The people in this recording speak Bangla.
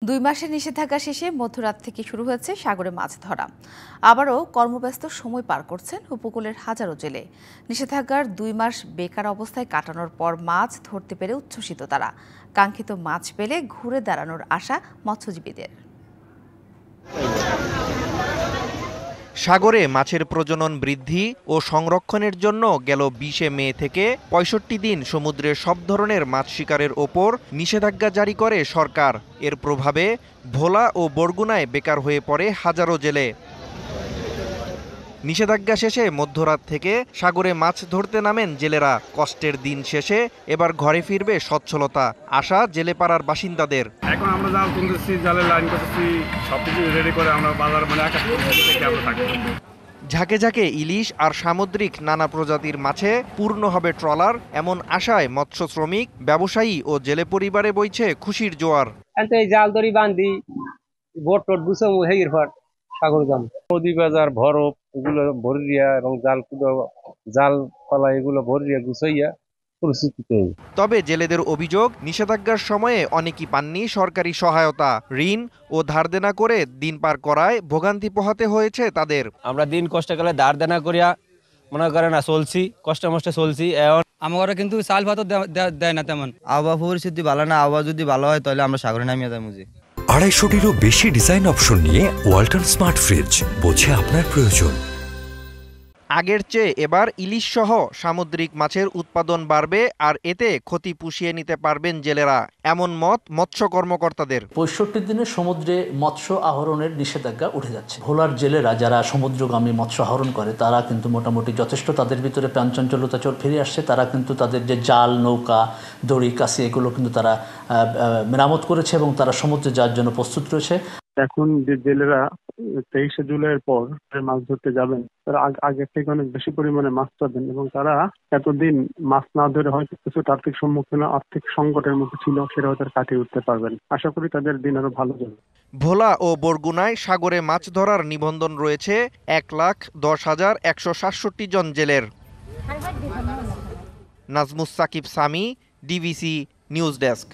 2 মাসের নিষেধাজ্ঞা শেষে মধ্যরাত থেকে শুরু হয়েছে সাগরে মাছ ধরা। আবারও কর্মব্যস্ত সময় পার করছেন উপকূলের হাজারো জেলে। নিষেধাজ্ঞার 2 মাস বেকার অবস্থায় কাটানোর পর মাছ ধরতে পেরে উচ্ছ্বসিত তারা। কাঙ্ক্ষিত মাছ পেলে ঘুরে দাঁড়ানোর আশা মৎস্যজীবীদের। সাগরে মাছের প্রজনন বৃদ্ধি ও সংরক্ষণের জন্য গেল 20 মে থেকে 65 দিন সমুদ্রে সব ধরনের মাছ শিকারের ওপর নিষেধাজ্ঞা জারি করে সরকার। এর প্রভাবে ভোলা ও বরগুনায় বেকার হয়ে পড়ে হাজারো জেলে। নিষেধাজ্ঞা শেষে মধ্যরাত থেকে সাগরে মাছ ধরতে নামেন জেলেরা। কষ্টের দিন শেষে এবার ঘরে ফিরবে সচ্ছলতা, আশা জেলেপাড়ার বাসিন্দাদের। এখন আমরা জাল তুলতেছি, জালের লাইন করতেছি, সবকিছু রেডি করে আমরা বাজার ঝাঁকে ঝাঁকে ইলিশ আর সামুদ্রিক নানা প্রজাতির মাছে পূর্ণ হবে ট্রলার, এমন আশায় মৎস্য শ্রমিক, ব্যবসায়ী ও জেলে পরিবারে বইছে খুশির জোয়ার। জাল দড়ি বান্ধি বোট টোট গুছাম হেগির পর সাগর যাম। নদী বাজার বরফ এগুলো ভরিয়া এবং জাল পালা এগুলো ভরিয়া গুছাইয়া পরিস্থিতিতে। তবে জেলেদের অভিযোগ, নিষেধাজ্ঞার সময়ে অনেকেই পাননি সরকারি সহায়তা। ঋণ ও ধার দেনা করে দিন পার করায় ভোগান্তি পোহাতে হয়েছে তাদের। আমরা দিন কষ্টকালে ধার দেনা করিয়া মনে করেন না চলছি, কষ্টে মষ্টে চলছি। এখন আমার কিন্তু চাল ভাতও দেয় না তেমন। আবহাওয়া পরিস্থিতি ভালো না, আবহাওয়া যদি ভালো হয় তাহলে আমরা সাগরে নামিয়ে যাই। 250-টিরও বেশি ডিজাইন অপশন নিয়ে ওয়ালটন স্মার্ট ফ্রিজ, বোঝে আপনার প্রয়োজন। আগের চেয়ে এবার ইলিশ সহ সামুদ্রিক মাছের উৎপাদন বাড়বে, আর এতে ক্ষতি পুষিয়ে নিতে পারবেন জেলেরা, এমন মত মৎস্য কর্মকর্তাদের। 65 দিনে সমুদ্রে মৎস্য আহরণের নিষেধাজ্ঞা উঠে যাচ্ছে। ভোলার জেলেরা যারা সমুদ্রগামী মৎস্য আহরণ করে তারা কিন্তু মোটামুটি যথেষ্ট তাদের ভিতরে প্রাণচঞ্চলতা ফিরে আসছে। তারা কিন্তু তাদের যে জাল, নৌকা, দড়ি, কাশি এগুলো কিন্তু তারা মেরামত করেছে এবং তারা সমুদ্রে যাওয়ার জন্য প্রস্তুত রয়েছে। এখন যে জেলেরা 23 জুলাইয়ের পর মাছ ধরতে যাবেন, তারা আগে থেকে অনেক বেশি পরিমাণে মাছ পাবেন এবং তারা এতদিন মাছ না ধরে হয়তো কিছু আর্থিক সংকটের মধ্যে ছিল, সেটা হয়তো কাটিয়ে উঠতে পারবেন। আশা করি তাদের দিন আরো ভালো যাবে। ভোলা ও বরগুনায় সাগরে মাছ ধরার নিবন্ধন রয়েছে 1,10,167 জন জেলের। Najmus Sakib Sami, DBC news desk.